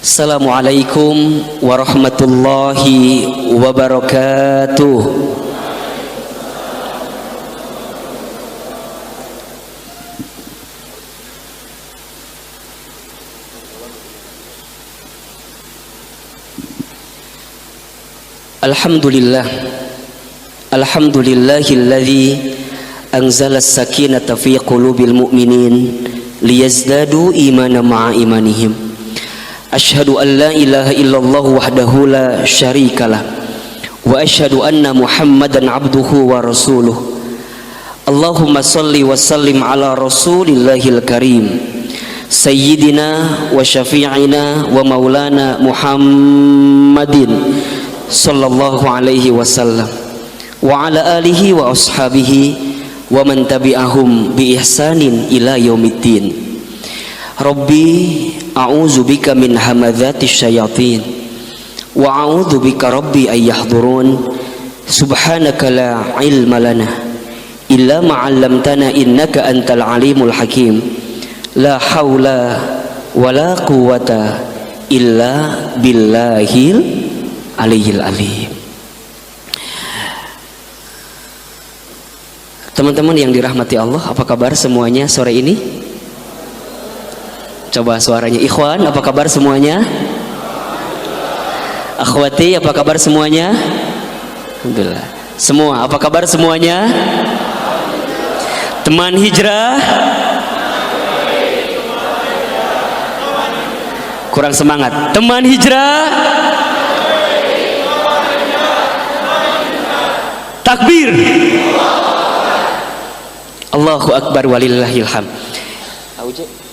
Assalamualaikum warahmatullahi wabarakatuh. Alhamdulillah, alhamdulillahilladzi anzala as-sakinata fi qulubil mu'minin liyazdadu imanan ma'a imanihim. Ashhadu an la ilaha illallah wahdahu la syarikalah wa ashhadu anna Muhammadan abduhu wa rasuluh. Allahumma salli wa sallim ala rasulillahil karim sayyidina wa syafi'ina wa maulana Muhammadin sallallahu alaihi wasallam wa ala alihi wa ashabihi wa man tabi'ahum bi ihsanin ila yaumiddin. Rabbi a'udzu bika min hamadzatis syayatin wa a'udzu bika rabbi ay yahdurun. Subhanaka la ilma lana illa ma 'allamtana innaka antal alimul hakim. La haula wala quwwata illa billahil aliyil alim. Teman-teman yang dirahmati Allah, apa kabar semuanya sore ini? Coba suaranya. Ikhwan, apa kabar semuanya? Akhwati, apa kabar semuanya? Alhamdulillah. Semua, apa kabar semuanya? Teman hijrah? Kurang semangat. Teman hijrah? Takbir. Allahu akbar walillahil hamd.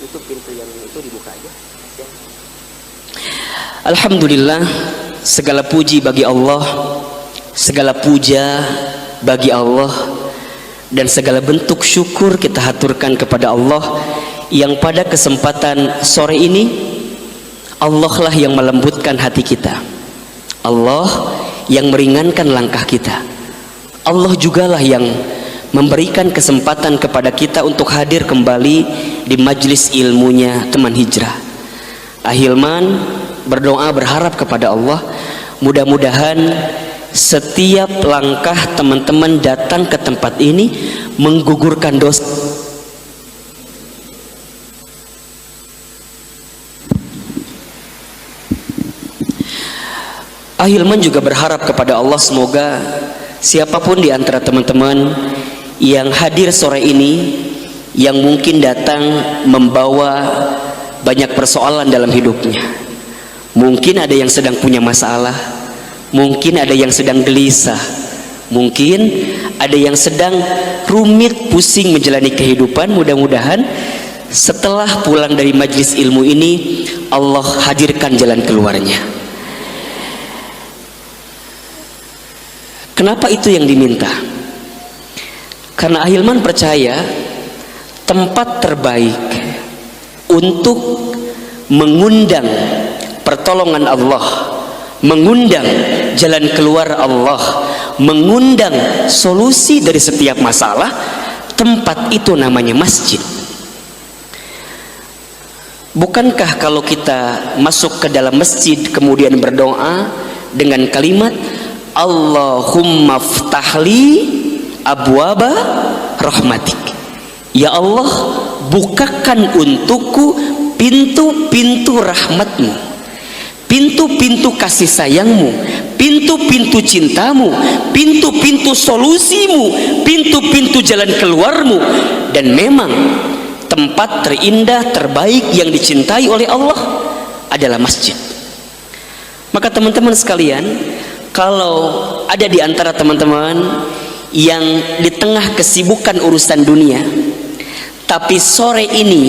Itu pintu yang itu dibuka aja. Alhamdulillah, segala puji bagi Allah, segala puja bagi Allah, dan segala bentuk syukur kita haturkan kepada Allah yang pada kesempatan sore ini Allah lah yang melembutkan hati kita, Allah yang meringankan langkah kita, Allah jugalah yang memberikan kesempatan kepada kita untuk hadir kembali di majlis ilmunya teman hijrah. Ahilman berdoa berharap kepada Allah, mudah-mudahan setiap langkah teman-teman datang ke tempat ini menggugurkan dosa. Ahilman juga berharap kepada Allah, semoga siapapun di antara teman-teman yang hadir sore ini, yang mungkin datang membawa banyak persoalan dalam hidupnya, mungkin ada yang sedang punya masalah, mungkin ada yang sedang gelisah, mungkin ada yang sedang rumit pusing menjalani kehidupan. Mudah-mudahan setelah pulang dari majlis ilmu ini Allah hadirkan jalan keluarnya. Kenapa itu yang diminta? Karena Ahilman percaya tempat terbaik untuk mengundang pertolongan Allah, mengundang jalan keluar Allah, mengundang solusi dari setiap masalah, tempat itu namanya masjid. Bukankah kalau kita masuk ke dalam masjid kemudian berdoa dengan kalimat Allahumma ftahli abwaba rahmatik, ya Allah bukakan untukku pintu-pintu rahmatmu, pintu-pintu kasih sayangmu, pintu-pintu cintamu, pintu-pintu solusimu, pintu-pintu jalan keluarmu. Dan memang tempat terindah terbaik yang dicintai oleh Allah adalah masjid. Maka teman-teman sekalian, kalau ada di antara teman-teman yang di tengah kesibukan urusan dunia, tapi sore ini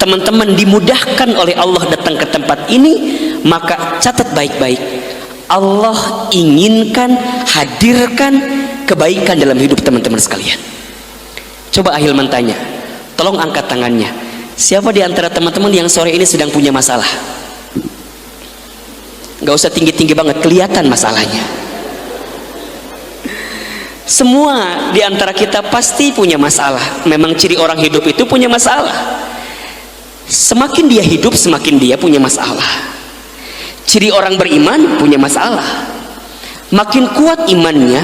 teman-teman dimudahkan oleh Allah datang ke tempat ini, maka catat baik-baik, Allah inginkan hadirkan kebaikan dalam hidup teman-teman sekalian. Coba Ahilman tanya, tolong angkat tangannya, siapa di antara teman-teman yang sore ini sedang punya masalah? Gak usah tinggi-tinggi banget, kelihatan masalahnya. Semua di antara kita pasti punya masalah. Memang ciri orang hidup itu punya masalah. Semakin dia hidup, semakin dia punya masalah. Ciri orang beriman punya masalah. Makin kuat imannya,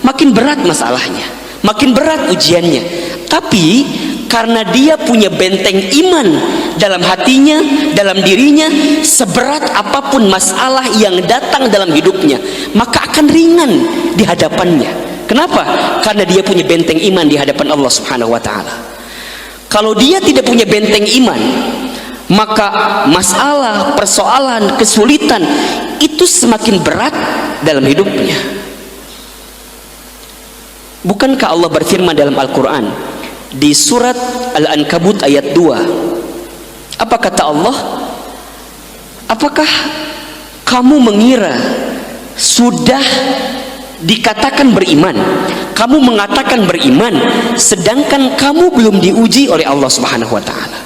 makin berat masalahnya, makin berat ujiannya. Tapi karena dia punya benteng iman dalam hatinya, dalam dirinya, seberat apapun masalah yang datang dalam hidupnya, maka akan ringan di hadapannya. Kenapa? Karena dia punya benteng iman di hadapan Allah Subhanahu wa taala. Kalau dia tidak punya benteng iman, maka masalah, persoalan, kesulitan itu semakin berat dalam hidupnya. Bukankah Allah berfirman dalam Al-Quran di surat Al-Ankabut ayat 2? Apa kata Allah? Apakah kamu mengira sudah dikatakan beriman, kamu mengatakan beriman, sedangkan kamu belum diuji oleh Allah Subhanahu wa taala?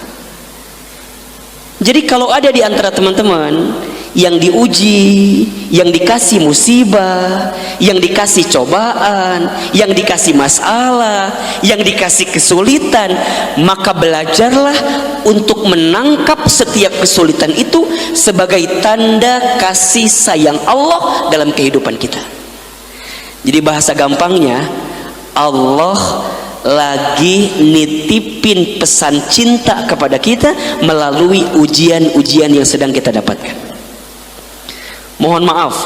Jadi kalau ada di antara teman-teman yang diuji, yang dikasih musibah, yang dikasih cobaan, yang dikasih masalah, yang dikasih kesulitan, maka belajarlah untuk menangkap setiap kesulitan itu sebagai tanda kasih sayang Allah dalam kehidupan kita. Jadi bahasa gampangnya, Allah lagi nitipin pesan cinta kepada kita melalui ujian-ujian yang sedang kita dapatkan. Mohon maaf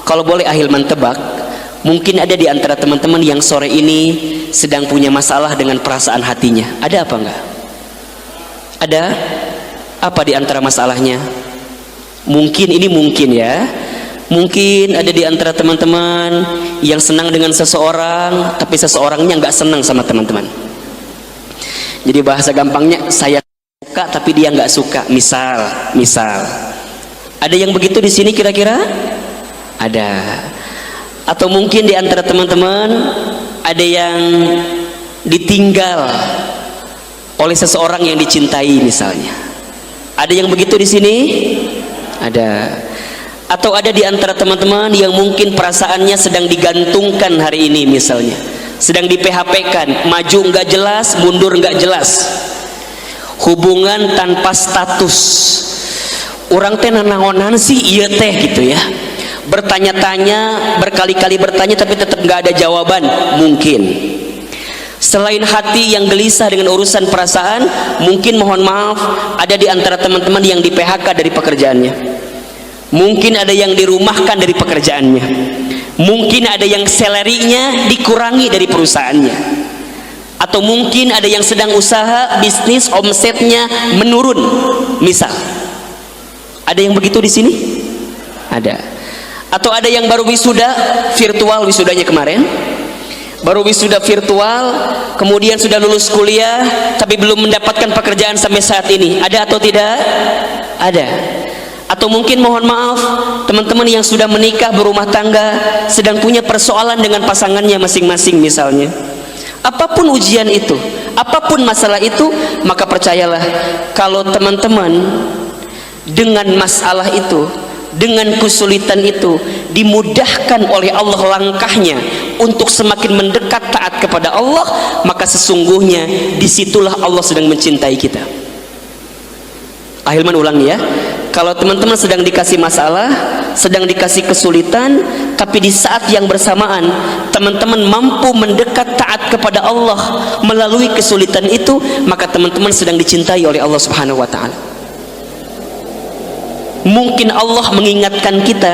kalau boleh Ahilman tebak, mungkin ada di antara teman-teman yang sore ini sedang punya masalah dengan perasaan hatinya. Ada apa enggak? Ada? Apa di antara masalahnya? Mungkin ini mungkin ya. Mungkin ada di antara teman-teman yang senang dengan seseorang, tapi seseorangnya nggak senang sama teman-teman. Jadi bahasa gampangnya, saya suka tapi dia nggak suka. Misal, ada yang begitu di sini kira-kira? Ada. Atau mungkin di antara teman-teman ada yang ditinggal oleh seseorang yang dicintai misalnya. Ada yang begitu di sini? Ada. Atau ada di antara teman-teman yang mungkin perasaannya sedang digantungkan hari ini misalnya, sedang di PHP-kan, maju nggak jelas, mundur nggak jelas, hubungan tanpa status. Orang teh nanaonan sih iya teh gitu ya, bertanya-tanya, berkali-kali bertanya tapi tetap nggak ada jawaban. Mungkin selain hati yang gelisah dengan urusan perasaan, mungkin mohon maaf ada di antara teman-teman yang di PHK dari pekerjaannya. Mungkin ada yang dirumahkan dari pekerjaannya. Mungkin ada yang salary-nya dikurangi dari perusahaannya. Atau mungkin ada yang sedang usaha, bisnis, omsetnya menurun. Misal. Ada yang begitu di sini? Ada. Atau ada yang baru wisuda virtual, wisudanya kemarin. Baru wisuda virtual, kemudian sudah lulus kuliah, tapi belum mendapatkan pekerjaan sampai saat ini. Ada atau tidak? Ada. Atau mungkin mohon maaf teman-teman yang sudah menikah, berumah tangga, sedang punya persoalan dengan pasangannya masing-masing misalnya. Apapun ujian itu, apapun masalah itu, maka percayalah kalau teman-teman dengan masalah itu, dengan kesulitan itu dimudahkan oleh Allah langkahnya untuk semakin mendekat taat kepada Allah, maka sesungguhnya disitulah Allah sedang mencintai kita. Ahilman ulang ya. Kalau teman-teman sedang dikasih masalah, sedang dikasih kesulitan, tapi di saat yang bersamaan teman-teman mampu mendekat taat kepada Allah melalui kesulitan itu, maka teman-teman sedang dicintai oleh Allah Subhanahu wa taala. Mungkin Allah mengingatkan kita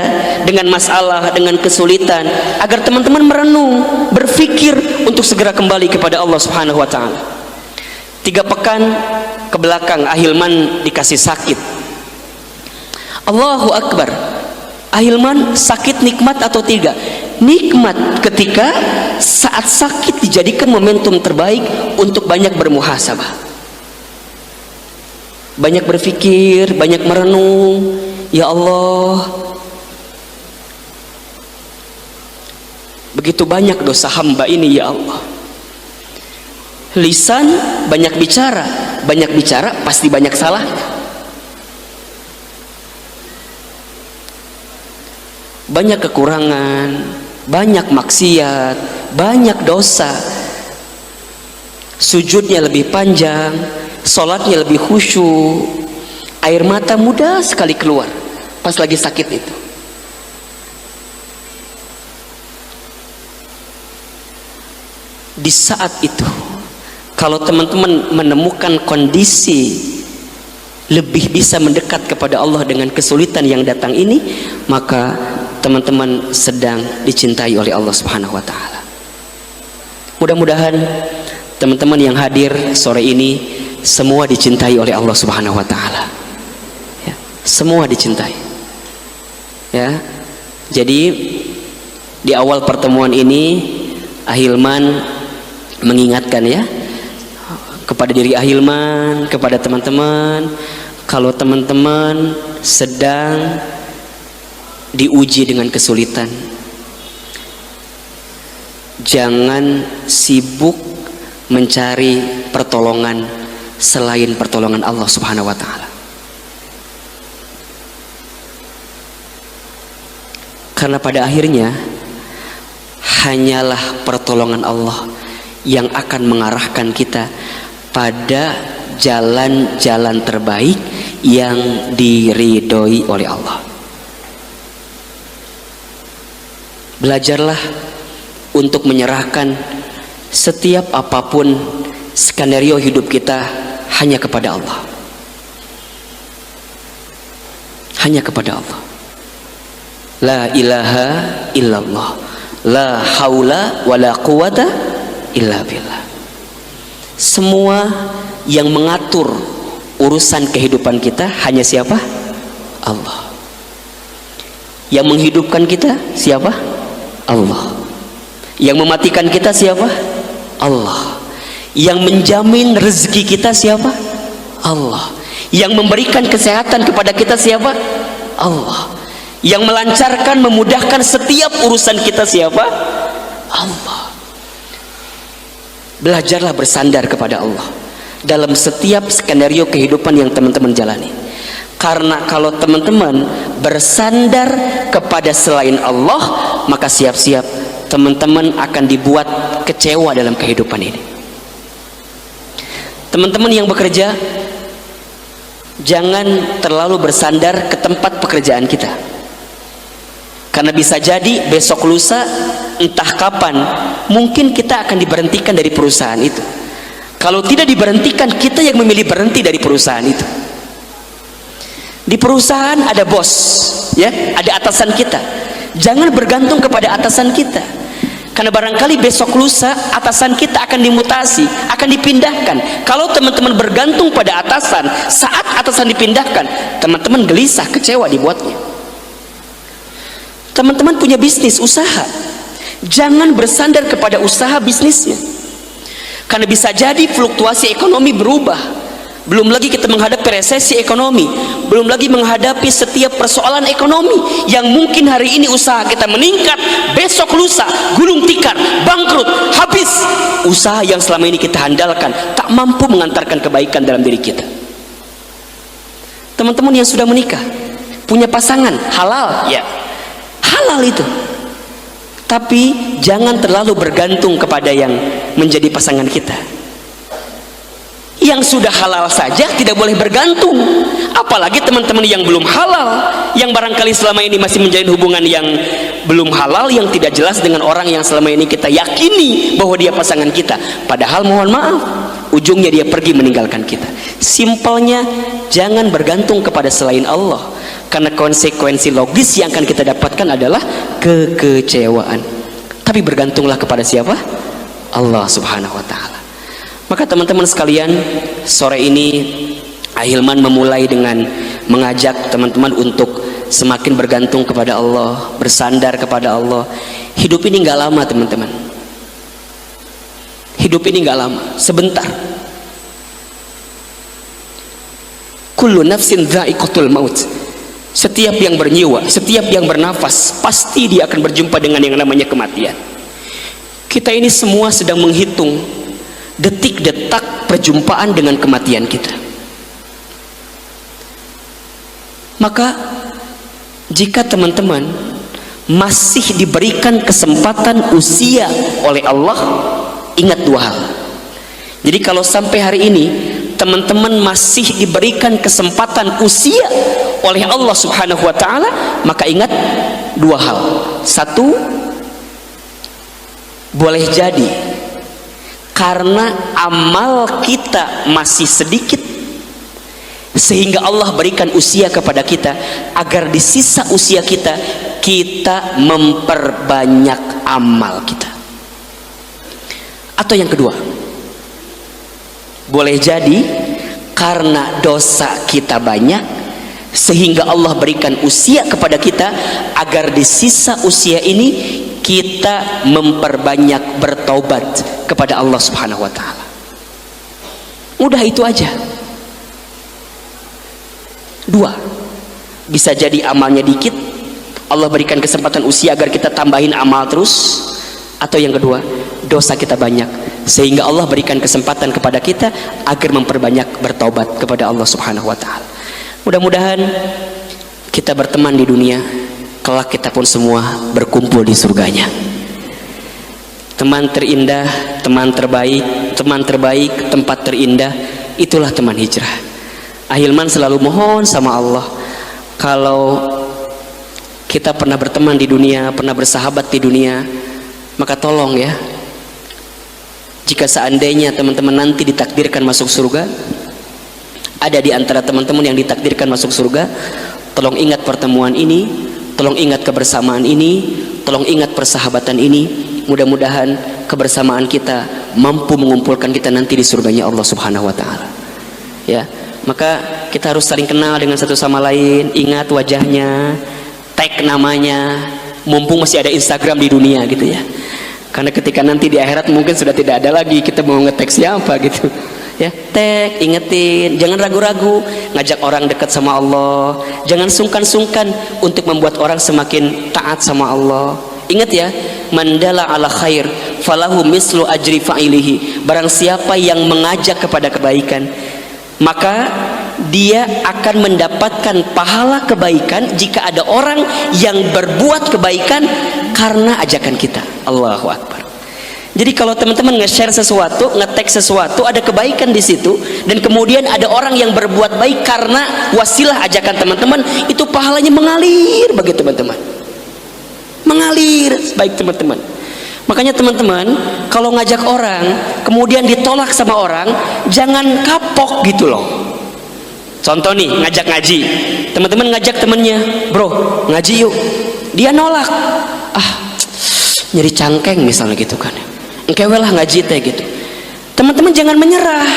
dengan masalah, dengan kesulitan, agar teman-teman merenung, berpikir untuk segera kembali kepada Allah Subhanahu wa taala. 3 pekan ke belakang Ahilman dikasih sakit. Allahu Akbar. Ahilman sakit nikmat atau tidak? Nikmat ketika saat sakit dijadikan momentum terbaik untuk banyak bermuhasabah, banyak berpikir, banyak merenung. Ya Allah, begitu banyak dosa hamba ini ya Allah. Lisan banyak bicara pasti banyak salahnya. Banyak kekurangan, banyak maksiat, banyak dosa. Sujudnya lebih panjang, sholatnya lebih khusyuk, air mata mudah sekali keluar. pas lagi sakit itu. Di saat itu, kalau teman-teman menemukan kondisi lebih bisa mendekat kepada Allah dengan kesulitan yang datang ini, maka teman-teman sedang dicintai oleh Allah Subhanahu wa taala. Mudah-mudahan teman-teman yang hadir sore ini semua dicintai oleh Allah Subhanahu wa taala. Ya, semua dicintai. Ya. Jadi di awal pertemuan ini Ahilman mengingatkan ya kepada diri Ahilman, kepada teman-teman, kalau teman-teman sedang diuji dengan kesulitan, jangan sibuk mencari pertolongan selain pertolongan Allah Subhanahu wa taala. Karena pada akhirnya hanyalah pertolongan Allah yang akan mengarahkan kita pada jalan-jalan terbaik yang diridhoi oleh Allah. Belajarlah untuk menyerahkan setiap apapun skenario hidup kita hanya kepada Allah. Hanya kepada Allah. La ilaha illallah, la haula wala quwata illa billah. Semua yang mengatur urusan kehidupan kita hanya siapa? Allah. Yang menghidupkan kita siapa? Allah. Yang mematikan kita siapa? Allah. Yang menjamin rezeki kita siapa? Allah. Yang memberikan kesehatan kepada kita siapa? Allah. Yang melancarkan, memudahkan setiap urusan kita siapa? Allah. Belajarlah bersandar kepada Allah dalam setiap skenario kehidupan yang teman-teman jalani. Karena kalau teman-teman bersandar kepada selain Allah, maka siap-siap teman-teman akan dibuat kecewa dalam kehidupan ini. Teman-teman yang bekerja, jangan terlalu bersandar ke tempat pekerjaan kita. Karena bisa jadi besok lusa, entah kapan, mungkin kita akan diberhentikan dari perusahaan itu. Kalau tidak diberhentikan, kita yang memilih berhenti dari perusahaan itu. Di perusahaan ada bos, ya, ada atasan kita. Jangan bergantung kepada atasan kita. Karena barangkali besok lusa atasan kita akan dimutasi, akan dipindahkan. Kalau teman-teman bergantung pada atasan, saat atasan dipindahkan, teman-teman gelisah, kecewa dibuatnya. Teman-teman punya bisnis, usaha, jangan bersandar kepada usaha bisnisnya. Karena bisa jadi fluktuasi ekonomi berubah. Belum lagi kita menghadapi resesi ekonomi, belum lagi menghadapi setiap persoalan ekonomi yang mungkin hari ini usaha kita meningkat, besok lusa gulung tikar, bangkrut, habis usaha yang selama ini kita handalkan, tak mampu mengantarkan kebaikan dalam diri kita. Teman-teman yang sudah menikah, punya pasangan halal, ya halal itu, tapi jangan terlalu bergantung kepada yang menjadi pasangan kita. Yang sudah halal saja tidak boleh bergantung, apalagi teman-teman yang belum halal, yang barangkali selama ini masih menjalin hubungan yang belum halal, yang tidak jelas dengan orang yang selama ini kita yakini bahwa dia pasangan kita, padahal mohon maaf ujungnya dia pergi meninggalkan kita. Simpelnya, jangan bergantung kepada selain Allah, karena konsekuensi logis yang akan kita dapatkan adalah kekecewaan. Tapi bergantunglah kepada siapa? Allah Subhanahu wa ta'ala. Maka teman-teman sekalian, sore ini Ahilman memulai dengan mengajak teman-teman untuk semakin bergantung kepada Allah, bersandar kepada Allah. Hidup ini nggak lama teman-teman. Hidup ini nggak lama, sebentar. Kullu nafsin dha'iqatul maut. Setiap yang bernyawa, setiap yang bernafas, pasti dia akan berjumpa dengan yang namanya kematian. Kita ini semua sedang menghitung detik-detak perjumpaan dengan kematian kita. Maka jika teman-teman masih diberikan kesempatan usia oleh Allah, ingat dua hal. Jadi kalau sampai hari ini teman-teman masih diberikan kesempatan usia oleh Allah Subhanahu wa taala, maka ingat dua hal. Satu, boleh jadi karena amal kita masih sedikit sehingga Allah berikan usia kepada kita agar di sisa usia kita memperbanyak amal kita. Atau yang kedua, boleh jadi karena dosa kita banyak sehingga Allah berikan usia kepada kita agar di sisa usia ini kita memperbanyak bertaubat kepada Allah Subhanahu wa taala. Udah itu aja. Dua, bisa jadi amalnya dikit, Allah berikan kesempatan usia agar kita tambahin amal terus. Atau yang kedua, dosa kita banyak sehingga Allah berikan kesempatan kepada kita agar memperbanyak bertaubat kepada Allah Subhanahu wa taala. Mudah-mudahan kita berteman di dunia, kelak kita pun semua berkumpul di surganya. Teman terindah, teman terbaik, tempat terindah, itulah teman hijrah. Ahilman selalu mohon sama Allah, kalau kita pernah berteman di dunia, pernah bersahabat di dunia, maka tolong ya, jika seandainya teman-teman nanti ditakdirkan masuk surga, ada di antara teman-teman yang ditakdirkan masuk surga, tolong ingat pertemuan ini, tolong ingat kebersamaan ini, tolong ingat persahabatan ini. Mudah-mudahan kebersamaan kita mampu mengumpulkan kita nanti di surganya Allah Subhanahu wa taala. Ya, maka kita harus saling kenal dengan satu sama lain, ingat wajahnya, tag namanya, mumpung masih ada Instagram di dunia gitu ya. Karena ketika nanti di akhirat mungkin sudah tidak ada lagi, kita mau nge-tag siapa gitu. Ya, tag, ingetin, jangan ragu-ragu ngajak orang dekat sama Allah, jangan sungkan-sungkan untuk membuat orang semakin taat sama Allah. Ingat ya, mandala ala khair falahu mislu ajri fa'ilihi. Barang siapa yang mengajak kepada kebaikan, maka dia akan mendapatkan pahala kebaikan jika ada orang yang berbuat kebaikan karena ajakan kita. Allahu Akbar. Jadi kalau teman-teman nge-share sesuatu, nge-tag sesuatu, ada kebaikan di situ, dan kemudian ada orang yang berbuat baik karena wasilah ajakan teman-teman, itu pahalanya mengalir bagi teman-teman. Mengalir baik teman-teman. Makanya teman-teman, kalau ngajak orang kemudian ditolak sama orang, jangan kapok gitu loh. Contoh nih, ngajak ngaji, teman-teman ngajak temennya, bro ngaji yuk, dia nolak, nyeri cangkeng misalnya gitu kan, engkewe lah ngaji teh gitu. Teman-teman jangan menyerah,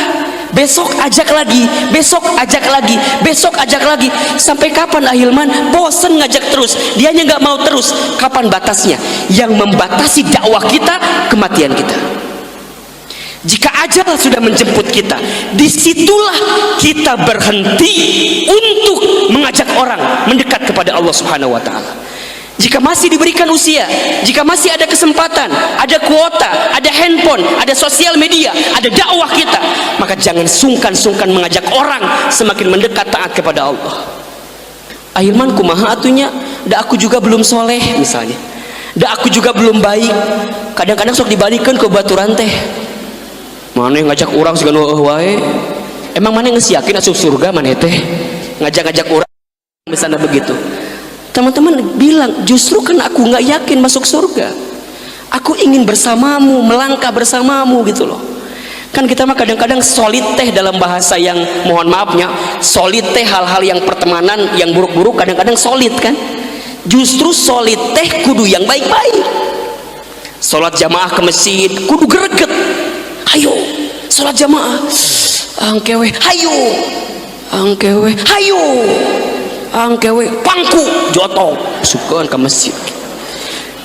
besok ajak lagi, besok ajak lagi, besok ajak lagi. Sampai kapan Ahilman? Bosen ngajak terus, dianya nggak mau terus. Kapan batasnya? Yang membatasi dakwah kita, kematian kita. Jika ajal sudah menjemput kita, disitulah kita berhenti untuk mengajak orang mendekat kepada Allah Subhanahu wa taala. Jika masih diberikan usia, jika masih ada kesempatan, ada kuota, ada handphone, ada sosial media, ada dakwah kita, maka jangan sungkan-sungkan mengajak orang semakin mendekat taat kepada Allah. Ahilman kumaha atunya, da aku juga belum soleh misalnya, da aku juga belum baik. Kadang-kadang sok dibalikkan ke baturan teh, mana ngajak orang segala wae. Emang mana ngesiakin asup surga mana teh, ngajak-ngajak orang misalnya begitu. Teman-teman bilang, justru kan aku nggak yakin masuk surga, aku ingin bersamamu, melangkah bersamamu gitu loh. Kan kita mah kadang-kadang solid teh, dalam bahasa yang mohon maafnya, solid teh hal-hal yang pertemanan yang buruk-buruk kadang-kadang solid kan. Justru solid teh kudu yang baik-baik. Sholat jamaah ke masjid kudu greget, ayo sholat jamaah, angkewe hayo, angkewe hayo, angkewe pangku jotong sukaan ke masjid.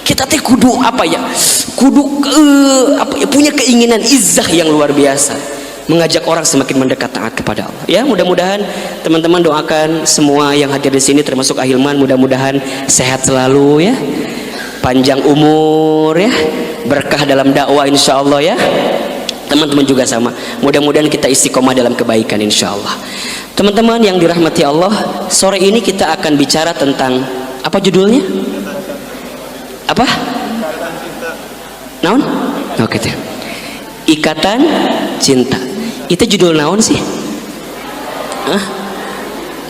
Kita teh kudu apa ya, kudu punya keinginan izzah yang luar biasa, mengajak orang semakin mendekat taat kepada Allah. Ya, mudah-mudahan teman-teman doakan semua yang hadir di sini termasuk Ahilman, mudah-mudahan sehat selalu ya, panjang umur ya, berkah dalam dakwah insyaallah ya. Teman-teman juga sama, mudah-mudahan kita istiqomah dalam kebaikan insyaallah. Teman-teman yang dirahmati Allah, sore ini kita akan bicara tentang apa judulnya? Apa? Naon? Oke teh. Ikatan cinta. Itu judul naon sih?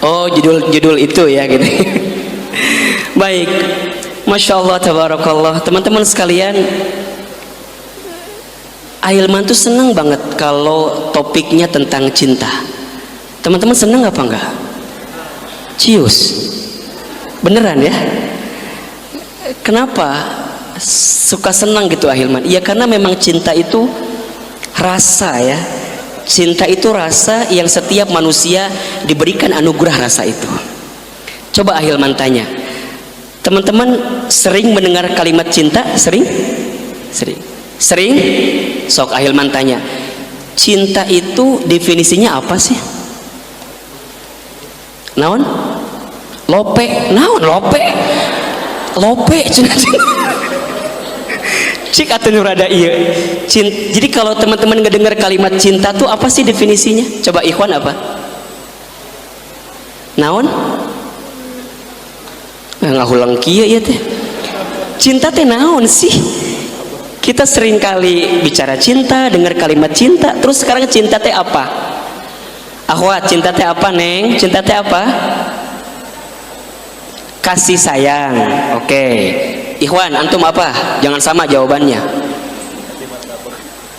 Oh, judul itu ya gitu. Baik, Masya Allah, tabarakallah. Teman-teman sekalian, Ahilman tuh seneng banget kalau topiknya tentang cinta. Teman-teman seneng apa enggak? Cius, beneran ya? Kenapa suka senang gitu Ahilman? Ya karena memang cinta itu rasa ya. Cinta itu rasa yang setiap manusia diberikan anugerah rasa itu. Coba Ahilman tanya, teman-teman sering mendengar kalimat cinta? Sering? Sering? Sok Ahilman tanya, cinta itu definisinya apa sih? Naon? Lope? Naon lope? Lope cik atau nurada iya. Jadi kalau teman-teman ngedengar kalimat cinta tuh apa sih definisinya? Coba Ikhwan apa? Naon? Ngahulang kieu ya teh. Cinta teh naon sih? Kita sering kali bicara cinta, dengar kalimat cinta, terus sekarang cinta teh apa? Akhwat, cinta teh apa, Neng? Cinta teh apa? Kasih sayang. Oke. Ikhwan, antum apa? Jangan sama jawabannya.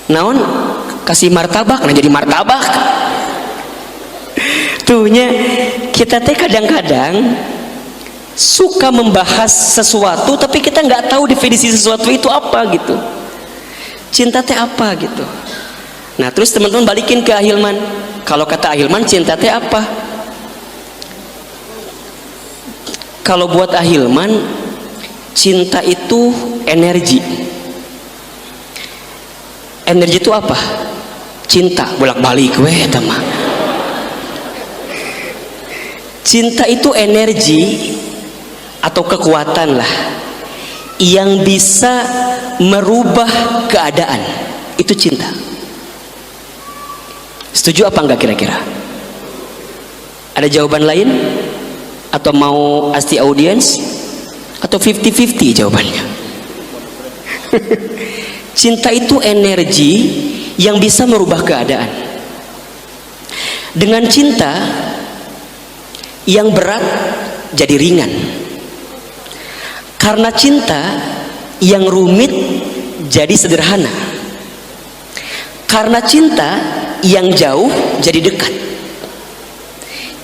Naon? Kasih martabak. Nah jadi martabak. Tuhnya kita teh kadang-kadang suka membahas sesuatu tapi kita nggak tahu definisi sesuatu itu apa gitu. Cinta teh apa gitu. Nah terus teman-teman balikin ke Ahilman. Kalau kata Ahilman cinta teh apa? Kalau buat Ahilman cinta itu energi. Energi itu apa? Cinta bolak-balik weh teman. Cinta itu energi atau kekuatan lah yang bisa merubah keadaan. Itu cinta. Setuju apa enggak kira-kira? Ada jawaban lain? Atau mau ask the audience? Atau 50-50 jawabannya? Cinta itu energi yang bisa merubah keadaan. Dengan cinta yang berat jadi ringan. Karena cinta yang rumit jadi sederhana. Karena cinta yang jauh jadi dekat.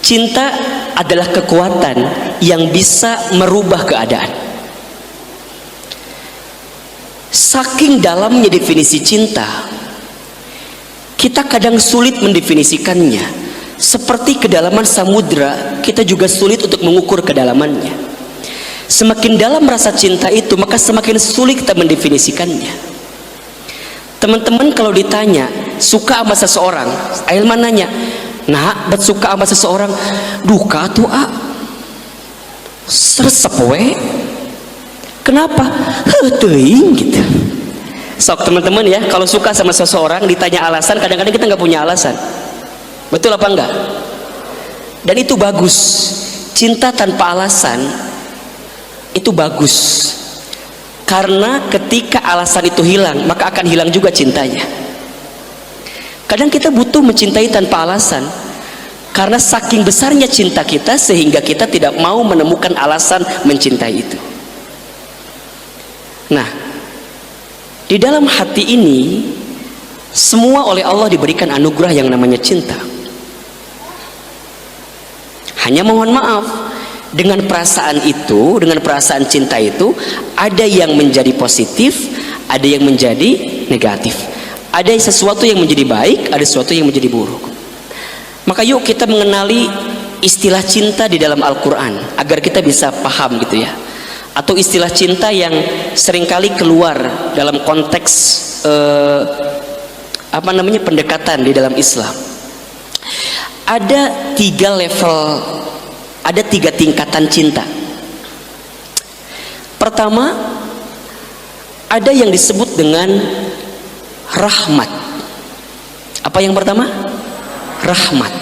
Cinta adalah kekuatan yang bisa merubah keadaan. Saking dalamnya definisi cinta, kita kadang sulit mendefinisikannya. Seperti kedalaman samudra, kita juga sulit untuk mengukur kedalamannya. Semakin dalam rasa cinta itu, maka semakin sulit kita mendefinisikannya. Teman-teman kalau ditanya suka sama seseorang, Ahilman nanya, nah bet suka sama seseorang, duka tuh seresep we. Kenapa? Teuing gitu. Sok teman-teman ya, kalau suka sama seseorang ditanya alasan, kadang-kadang kita nggak punya alasan. Betul apa enggak? Dan itu bagus. Cinta tanpa alasan itu bagus. Karena ketika alasan itu hilang, maka akan hilang juga cintanya. Kadang kita butuh mencintai tanpa alasan. Karena saking besarnya cinta kita sehingga kita tidak mau menemukan alasan mencintai itu. Nah, di dalam hati ini semua oleh Allah diberikan anugerah yang namanya cinta. Hanya mohon maaf, dengan perasaan itu, dengan perasaan cinta itu, ada yang menjadi positif, ada yang menjadi negatif. Ada sesuatu yang menjadi baik, ada sesuatu yang menjadi buruk. Maka yuk kita mengenali istilah cinta di dalam Al-Quran agar kita bisa paham gitu ya. Atau istilah cinta yang seringkali keluar dalam konteks pendekatan di dalam Islam. Ada 3 level, ada 3 tingkatan cinta. Pertama, ada yang disebut dengan rahmat. Apa yang pertama? Rahmat.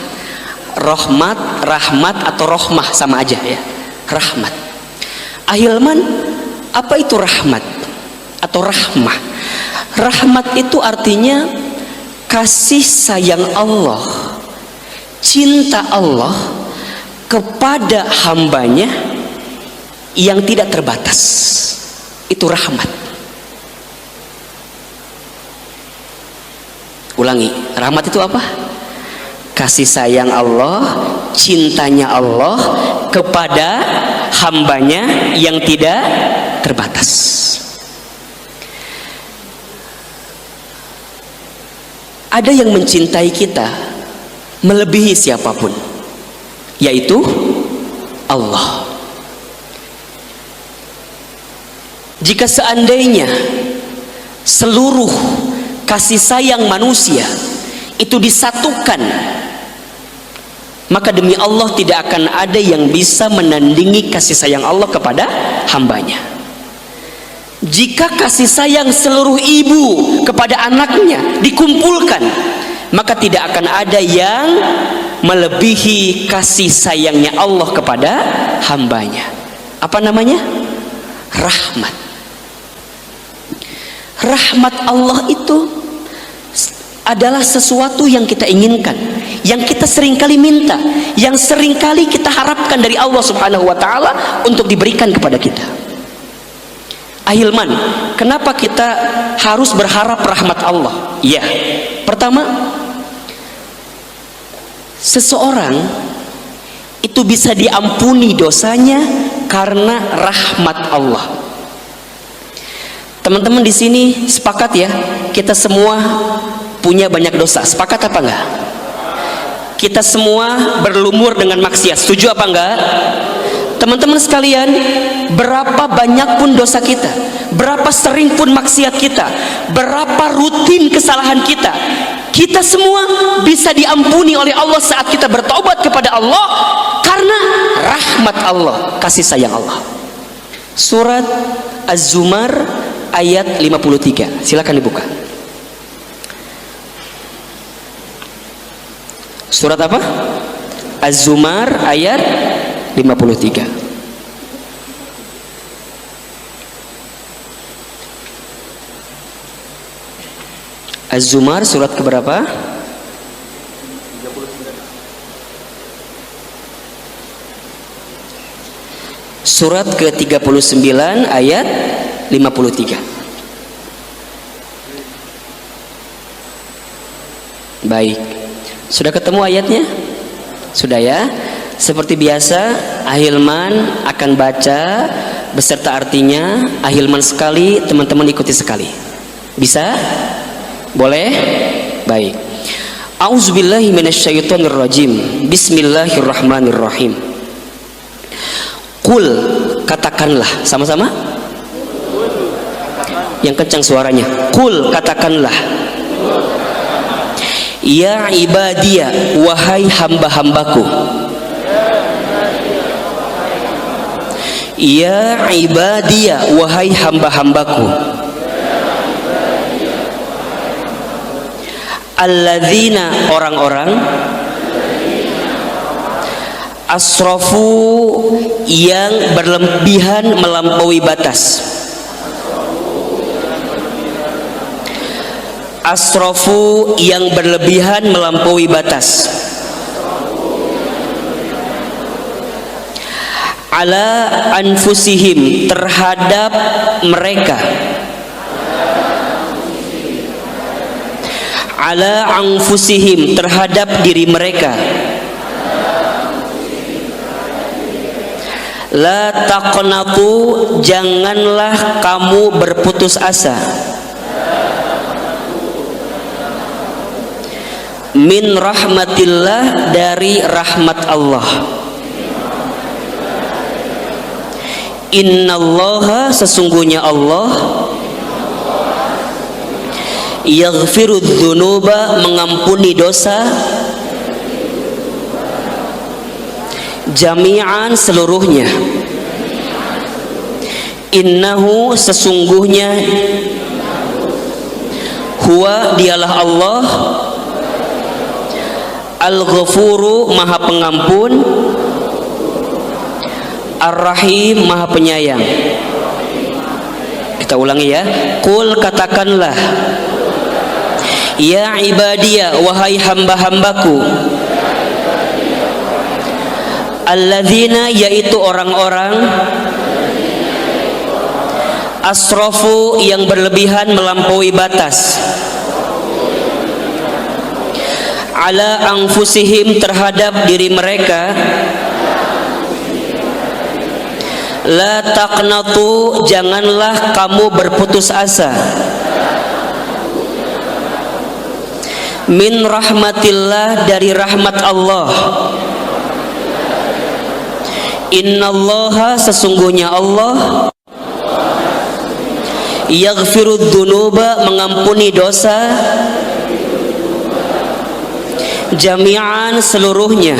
Rahmat atau rohmah sama aja ya. Rahmat. Ahilman, apa itu rahmat atau rahmah? Rahmat itu artinya kasih sayang Allah, cinta Allah kepada hambanya yang tidak terbatas. Itu rahmat. Ulangi, rahmat itu apa? Kasih sayang Allah, cintanya Allah kepada hambanya yang tidak terbatas. Ada yang mencintai kita melebihi siapapun, yaitu Allah. Jika seandainya seluruh kasih sayang manusia itu disatukan, maka demi Allah tidak akan ada yang bisa menandingi kasih sayang Allah kepada hambanya. Jika kasih sayang seluruh ibu kepada anaknya dikumpulkan, maka tidak akan ada yang melebihi kasih sayangnya Allah kepada hambanya. Apa namanya? Rahmat. Rahmat Allah itu adalah sesuatu yang kita inginkan, yang kita seringkali minta, yang seringkali kita harapkan dari Allah Subhanahu wa taala untuk diberikan kepada kita. Ahilman, kenapa kita harus berharap rahmat Allah? Ya, pertama, seseorang itu bisa diampuni dosanya karena rahmat Allah. Teman-teman di sini sepakat ya, kita semua punya banyak dosa. Sepakat apa enggak? Kita semua berlumur dengan maksiat. Setuju apa enggak? Teman-teman sekalian, berapa banyak pun dosa kita, berapa sering pun maksiat kita, berapa rutin kesalahan kita, kita semua bisa diampuni oleh Allah saat kita bertobat kepada Allah karena rahmat Allah, kasih sayang Allah. Surat Az-Zumar ayat 53. Silakan dibuka. Surat apa? Az-Zumar ayat 53. Az-Zumar surat keberapa? 39. Surat ke-39 ayat 53. Baik. Sudah ketemu ayatnya? Sudah ya? Seperti biasa, Ahilman akan baca beserta artinya. Ahilman sekali, teman-teman ikuti sekali. Bisa? Boleh? Baik. A'udzubillahi minasyaitonirrajim. Bismillahirrahmanirrahim. Qul, katakanlah. Sama-sama? Yang kencang suaranya. Qul, katakanlah. Ya ibadiyah, wahai hamba-hambaku. Ya ibadiyah, wahai hamba-hambaku. Alladzina, orang-orang. Asrafu, yang berlebihan melampaui batas. Asrafu, yang berlebihan melampaui batas. Ala anfusihim, terhadap mereka. Ala anfusihim, terhadap diri mereka. La taqnatu, janganlah kamu berputus asa. Min rahmatillah, dari rahmat Allah. Innallaha, sesungguhnya Allah, yaghfirudz dzunuba, mengampuni dosa, jami'an, seluruhnya. Innahu, sesungguhnya, huwa, dialah Allah, Al-Ghafuru, maha pengampun, Ar-Rahim, maha penyayang. Kita ulangi ya. Qul, katakanlah. Ya ibadiyah, wahai hamba-hambaku. alladzina yaitu orang-orang asrafu yang berlebihan melampaui batas ala anfusihim terhadap diri mereka. La taqnatu janganlah kamu berputus asa min rahmatillah dari rahmat Allah. Innallaha sesungguhnya Allah yaghfirud dzunuba mengampuni dosa jami'an seluruhnya.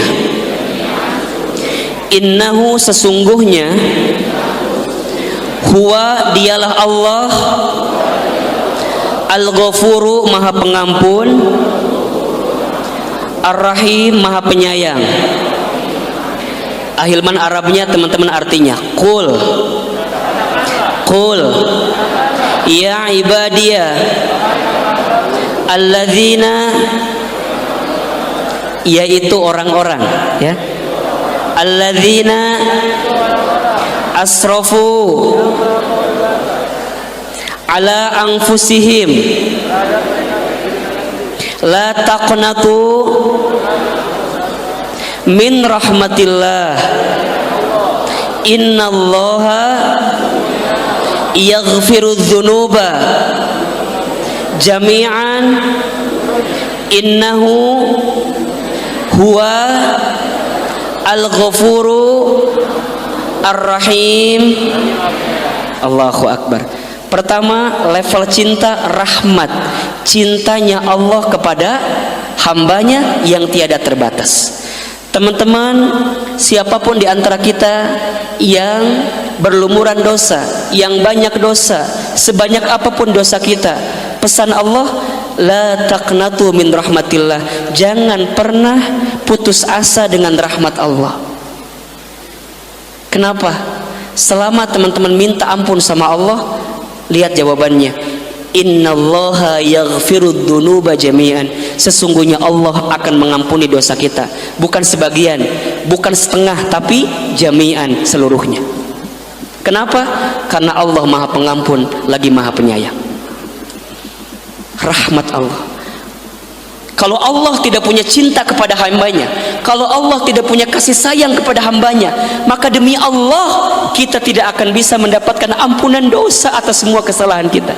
Innahu sesungguhnya huwa dialah Allah al-ghafuru maha pengampun, ar-rahim maha penyayang. Ahilman Arabnya teman-teman artinya qul ya ibadiyah alladzina yaitu orang-orang ya alladzina asrafu ala anfusihim la taqnatu min rahmatillah innallaha yaghfiru dzunuba jami'an innahu huwa al-ghafuru ar-rahim. Allahu Akbar. Pertama, level cinta rahmat, cintanya Allah kepada hambanya yang tiada terbatas. Teman-teman, siapapun di antara kita yang berlumuran dosa, yang banyak dosa, sebanyak apapun dosa kita, pesan Allah, la taqnatu min rahmatillah, jangan pernah putus asa dengan rahmat Allah. Kenapa? Selama teman-teman minta ampun sama Allah, lihat jawabannya. Innallaha yaghfirud dzunuba jami'an. Sesungguhnya Allah akan mengampuni dosa kita, bukan sebagian, bukan setengah, tapi jami'an, seluruhnya. Kenapa? Karena Allah Maha Pengampun lagi Maha Penyayang. Rahmat Allah. Kalau Allah tidak punya cinta kepada hambanya, kalau Allah tidak punya kasih sayang kepada hambanya, maka demi Allah kita tidak akan bisa mendapatkan ampunan dosa atas semua kesalahan kita.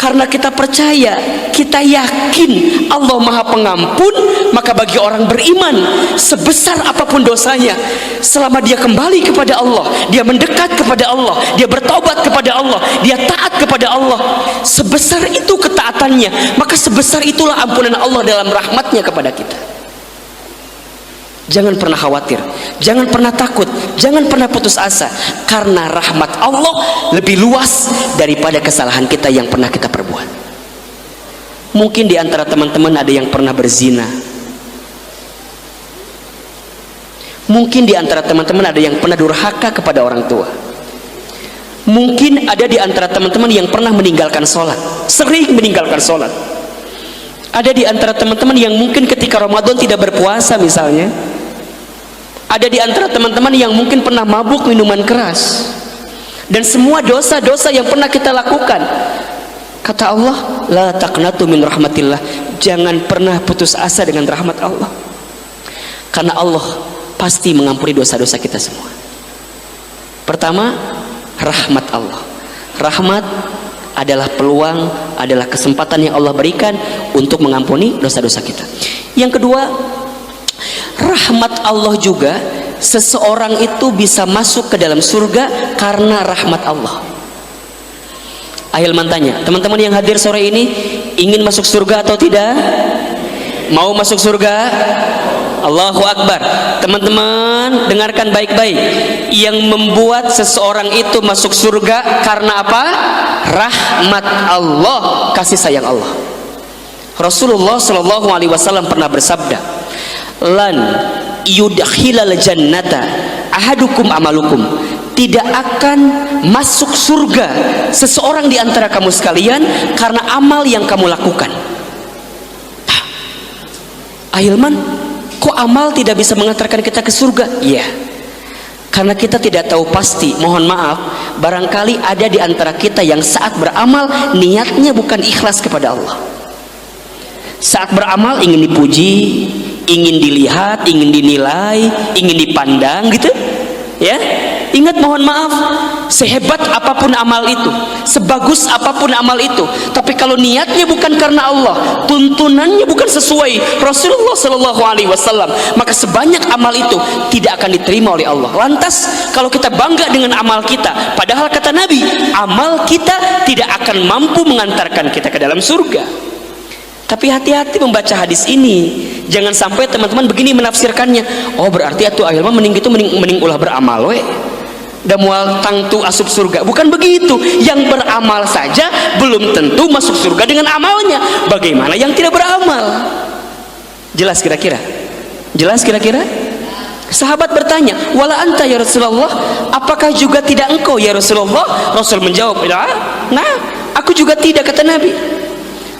Karena kita percaya, kita yakin Allah Maha Pengampun, maka bagi orang beriman, sebesar apapun dosanya, selama dia kembali kepada Allah, dia mendekat kepada Allah, dia bertobat kepada Allah, dia taat kepada Allah, sebesar itu ketaatannya, maka sebesar itulah ampunan Allah dalam rahmatnya kepada kita. Jangan pernah khawatir, jangan pernah takut, jangan pernah putus asa, karena rahmat Allah lebih luas daripada kesalahan kita yang pernah kita perbuat. Mungkin di antara teman-teman ada yang pernah berzina, mungkin di antara teman-teman ada yang pernah durhaka kepada orang tua, mungkin ada di antara teman-teman yang pernah meninggalkan sholat, sering meninggalkan sholat. Ada di antara teman-teman yang mungkin ketika Ramadan tidak berpuasa misalnya. Ada di antara teman-teman yang mungkin pernah mabuk minuman keras. Dan semua dosa-dosa yang pernah kita lakukan. Kata Allah, la taqnatu min rahmatillah, jangan pernah putus asa dengan rahmat Allah. Karena Allah pasti mengampuni dosa-dosa kita semua. Pertama, rahmat Allah. Rahmat adalah peluang, adalah kesempatan yang Allah berikan untuk mengampuni dosa-dosa kita. Yang kedua, rahmat Allah juga, seseorang itu bisa masuk ke dalam surga karena rahmat Allah. Ahilman tanya, teman-teman yang hadir sore ini ingin masuk surga atau tidak? Mau masuk surga? Allahu Akbar. Teman-teman dengarkan baik-baik, yang membuat seseorang itu masuk surga karena apa? Rahmat Allah, kasih sayang Allah. Rasulullah SAW pernah bersabda, lan yudkhilal jannata ahadukum amalukum, tidak akan masuk surga seseorang di antara kamu sekalian karena amal yang kamu lakukan. Ahilman, Kok amal tidak bisa mengantarkan kita ke surga? Iya, karena kita tidak tahu pasti. Mohon maaf, barangkali ada di antara kita yang saat beramal niatnya bukan ikhlas kepada Allah. Saat beramal ingin dipuji, ingin dilihat, ingin dinilai, ingin dipandang gitu ya. Ingat, mohon maaf, sehebat apapun amal itu, sebagus apapun amal itu, tapi kalau niatnya bukan karena Allah, tuntunannya bukan sesuai Rasulullah Shallallahu Alaihi Wasallam, maka sebanyak amal itu tidak akan diterima oleh Allah. Lantas kalau kita bangga dengan amal kita, padahal kata Nabi, amal kita tidak akan mampu mengantarkan kita ke dalam surga. Tapi hati-hati membaca hadis ini. Jangan sampai teman-teman begini menafsirkannya. Oh, berarti atuh akhirnya mending gitu, mending ulah beramal we. Da mual tangtu asup surga. Bukan begitu. Yang beramal saja belum tentu masuk surga dengan amalnya. Bagaimana yang tidak beramal? Jelas kira-kira? Jelas kira-kira? Sahabat bertanya, "Wala anta ya Rasulullah? Apakah juga tidak engkau ya Rasulullah?" Rasul menjawab, "Nah, aku juga tidak," kata Nabi.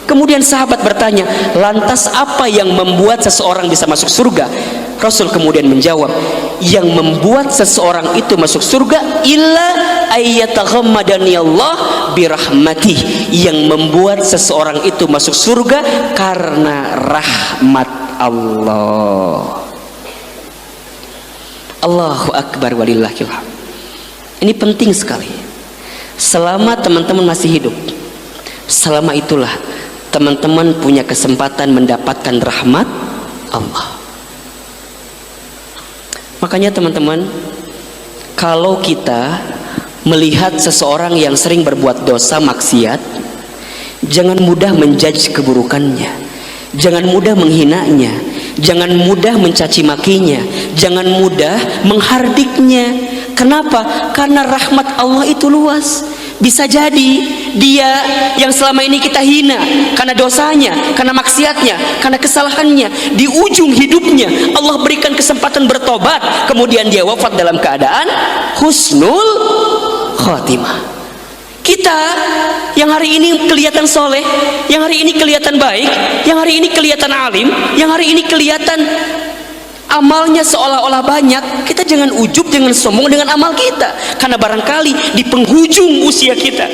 Kemudian sahabat bertanya, lantas apa yang membuat seseorang bisa masuk surga? Rasul kemudian menjawab, yang membuat seseorang itu masuk surga illa ayyataghammadani Allah birahmatih, yang membuat seseorang itu masuk surga karena rahmat Allah. Allahu akbar walillahil hamd. Ini penting sekali. Selama teman-teman masih hidup, selama itulah teman-teman punya kesempatan mendapatkan rahmat Allah. Makanya teman-teman, kalau kita melihat seseorang yang sering berbuat dosa maksiat, jangan mudah menjudge keburukannya, jangan mudah menghinanya, jangan mudah mencaci makinya, jangan mudah menghardiknya. Kenapa? Karena rahmat Allah itu luas. Bisa jadi dia yang selama ini kita hina karena dosanya, karena maksiatnya, karena kesalahannya, di ujung hidupnya Allah berikan kesempatan bertobat, kemudian dia wafat dalam keadaan husnul khotimah. Kita yang hari ini kelihatan soleh, yang hari ini kelihatan baik, yang hari ini kelihatan alim, yang hari ini kelihatan amalnya seolah-olah banyak, kita jangan ujub, jangan sombong dengan amal kita. Karena barangkali di penghujung usia kita,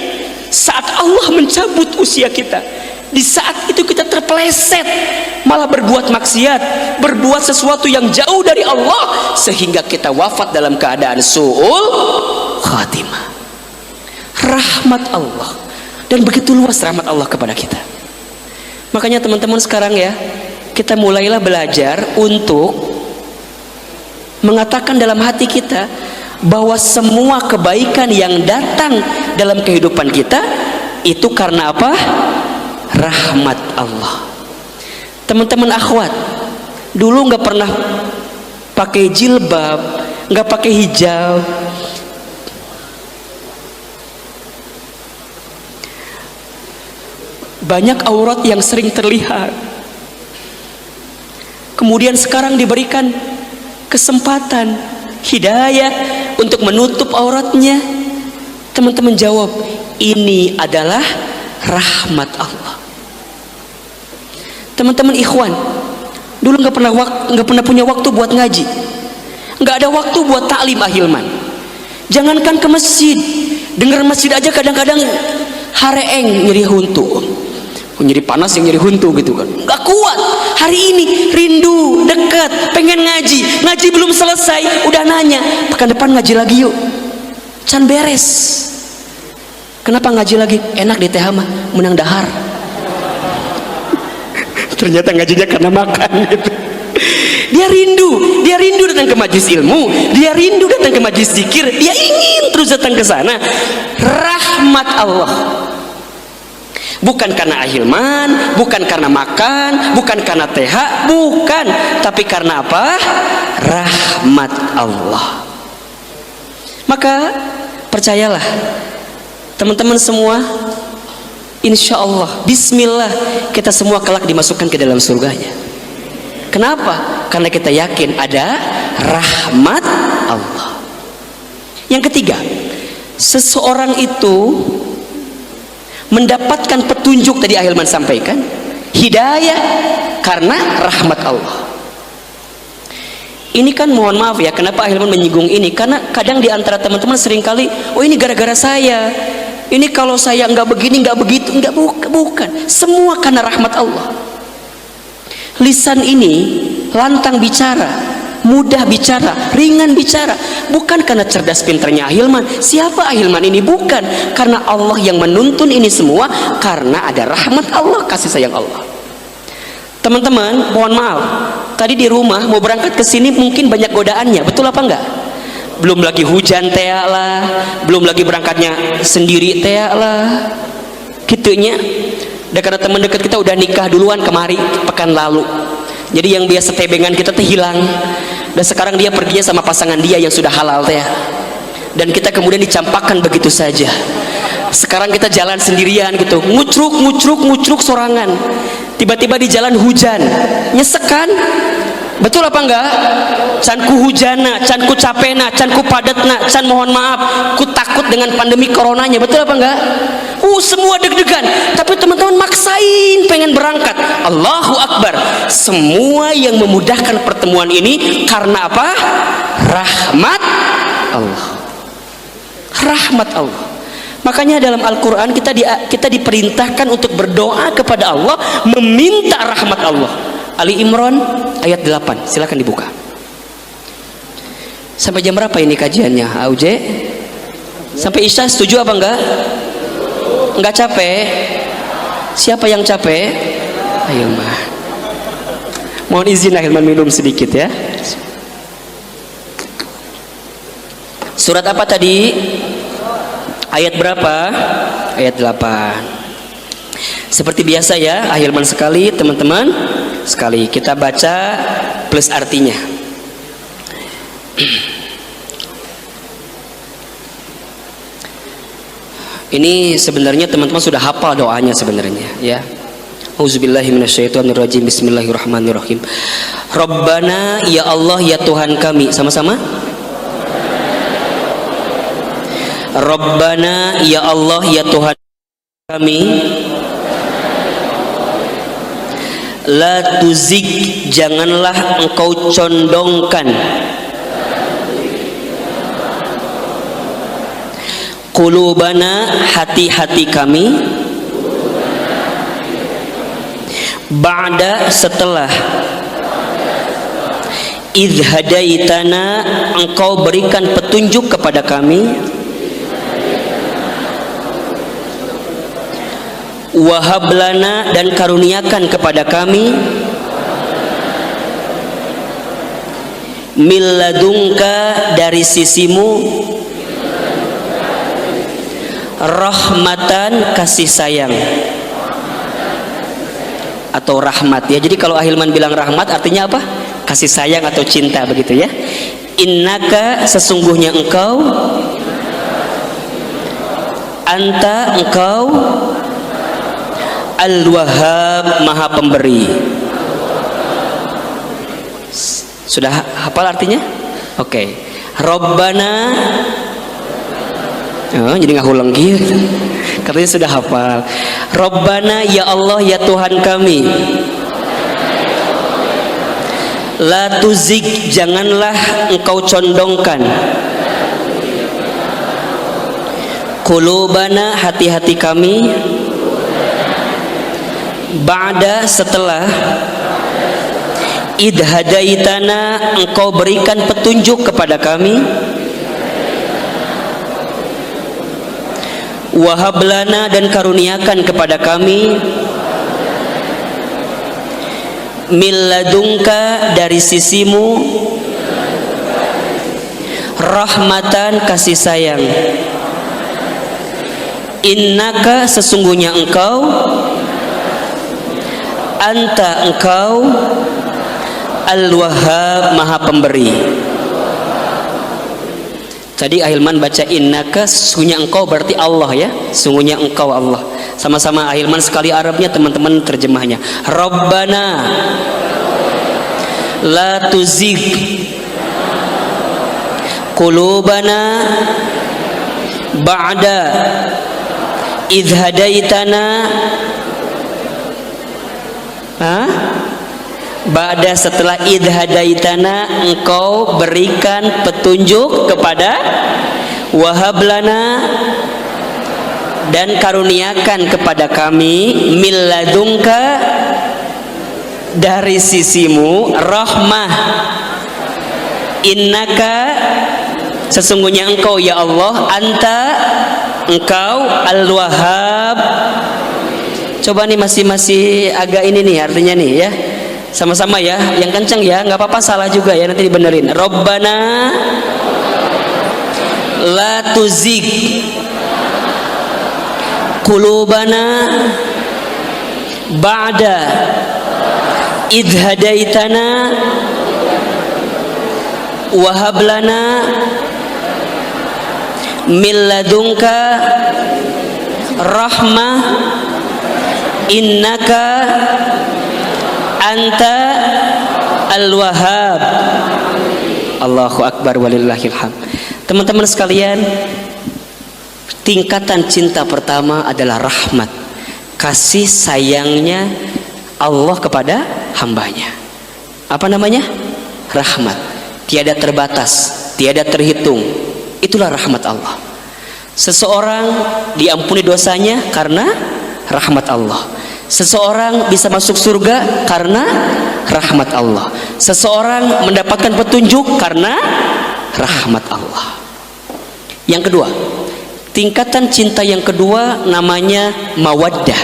saat Allah mencabut usia kita, di saat itu kita terpeleset malah berbuat maksiat, berbuat sesuatu yang jauh dari Allah, sehingga kita wafat dalam keadaan su'ul khatimah. Rahmat Allah, dan begitu luas rahmat Allah kepada kita. Makanya teman-teman sekarang ya, kita mulailah belajar untuk mengatakan dalam hati kita bahwa semua kebaikan yang datang dalam kehidupan kita itu karena apa? Rahmat Allah. Teman-teman akhwat, dulu nggak pernah pakai jilbab, nggak pakai hijab, banyak aurat yang sering terlihat. Kemudian sekarang diberikan kesempatan hidayah untuk menutup auratnya. Teman-teman jawab, ini adalah rahmat Allah. Teman-teman ikhwan, dulu nggak pernah punya waktu buat ngaji, nggak ada waktu buat taklim ahilman. Jangankan ke masjid, dengar masjid aja kadang-kadang hareeng nyeri huntu, nyeri panas yang nyeri huntu gitu kan, nggak kuat. Hari ini rindu, dekat, pengen ngaji, ngaji belum selesai udah nanya, pekan depan ngaji lagi yuk. Can beres. Kenapa ngaji lagi? Enak di teh mah, menang dahar. Ternyata ngajinya karena makan gitu. Dia rindu datang ke majelis ilmu, dia rindu datang ke majelis zikir, dia ingin terus datang ke sana. Rahmat Allah. Bukan karena ahilman, bukan karena makan, bukan karena TH, bukan, tapi karena apa? Rahmat Allah. Maka percayalah teman-teman semua, insya Allah, bismillah, kita semua kelak dimasukkan ke dalam surganya. Kenapa? Karena kita yakin ada rahmat Allah. Yang ketiga, seseorang itu mendapatkan petunjuk, tadi Ahilman sampaikan, hidayah karena rahmat Allah. Ini kan mohon maaf ya, kenapa Ahilman menyinggung ini? Karena kadang di antara teman-teman seringkali, oh ini gara-gara saya. Ini kalau saya nggak begini, nggak begitu, nggak, bukan. Semua karena rahmat Allah. Lisan ini lantang bicara, mudah bicara, ringan bicara, bukan karena cerdas pinternya Ahilman. Siapa Ahilman ini? Bukan, karena Allah yang menuntun ini semua, karena ada rahmat Allah, kasih sayang Allah. Teman-teman, mohon maaf, tadi di rumah mau berangkat ke sini mungkin banyak godaannya, betul apa enggak? Belum lagi hujan teh lah, belum lagi berangkatnya sendiri teh lah, gitunya. Dan karena teman dekat kita udah nikah duluan kemari pekan lalu, jadi yang biasa tebengan kita teh hilang, dan sekarang dia perginya sama pasangan dia yang sudah halal teh, dan kita kemudian dicampakkan begitu saja. Sekarang kita jalan sendirian gitu, ngucruk sorangan, tiba-tiba di jalan hujan, nyesek kan? Betul apa enggak? Can ku hujana, can ku capena, can ku padatna, can mohon maaf, ku takut dengan pandemi coronanya, betul apa enggak? Semua deg-degan, tapi teman-teman maksain pengen berangkat. Allahu Akbar. Semua yang memudahkan pertemuan ini karena apa? Rahmat Allah. Rahmat Allah. Makanya dalam Al-Quran kita diperintahkan untuk berdoa kepada Allah, meminta rahmat Allah. Ali Imran ayat 8, silakan dibuka. Sampai jam berapa ini kajiannya, Auj? Sampai Isya, setuju apa enggak? Enggak capek? Siapa yang capek? Ayo mah. Mohon izin Ahilman minum sedikit ya. Surat apa tadi? Ayat berapa? Ayat 8. Seperti biasa ya, Ahilman sekali, teman-teman sekali, kita baca plus artinya. Ini sebenarnya teman-teman sudah hafal doanya sebenarnya ya. Auzubillahi minasyaitonirrajim. Bismillahirrahmanirrahim. Rabbana, ya Allah ya Tuhan kami, sama-sama. Rabbana, ya Allah ya Tuhan kami, la tuzik, janganlah engkau condongkan, qulubana, hati-hati kami, ba'da, setelah, idh hadaitana, engkau berikan petunjuk kepada kami, wahablana, dan karuniakan kepada kami, milladungka, dari sisimu, rahmatan, kasih sayang atau rahmat ya. Jadi kalau Ahilman bilang rahmat artinya apa? Kasih sayang atau cinta, begitu ya. Innaka, sesungguhnya engkau, anta, engkau, Al-Wahhab, maha pemberi. Sudah hafal artinya? Oke. Rabbana, oh, jadi nggak ulang gitu. Katanya sudah hafal. Rabbana, ya Allah ya Tuhan kami, la tuzik, janganlah engkau condongkan, qulubana, hati-hati kami, ba'da, setelah, idh hadaitana, engkau berikan petunjuk kepada kami, wahablana, dan karuniakan kepada kami, milladungka, dari sisimu, rahmatan, kasih sayang, innaka, sesungguhnya engkau, anta, engkau, Al-Wahhab, maha pemberi. Tadi Ahilman baca innaka, sesungguhnya engkau, berarti Allah ya, sesungguhnya engkau Allah. Sama-sama Ahilman sekali Arabnya, teman-teman terjemahnya. Rabbana, la tuzigh qulubana ba'da idh hadaitana Ba'da setelah idhadaitana engkau berikan petunjuk kepada, wahablana dan karuniakan kepada kami, milladunka dari sisimu, rahmah, innaka sesungguhnya engkau ya Allah, anta engkau al-wahhab. Coba nih masih agak ini nih artinya nih ya, sama-sama ya, yang kencang ya, nggak apa-apa salah juga ya, nanti dibenerin. Rabbana la tuzigh qulubana ba'da idh hadaitana wa hab lana min ladunka rahmah innaka anta al-wahhab. Allahu akbar walillahil hamd. Teman-teman sekalian, tingkatan cinta pertama adalah rahmat, kasih sayangnya Allah kepada hambanya. Apa namanya? Rahmat, tiada terbatas, tiada terhitung. Itulah rahmat Allah. Seseorang diampuni dosanya karena rahmat Allah. Seseorang bisa masuk surga karena rahmat Allah. Seseorang mendapatkan petunjuk karena rahmat Allah. Yang kedua, tingkatan cinta yang kedua namanya mawaddah.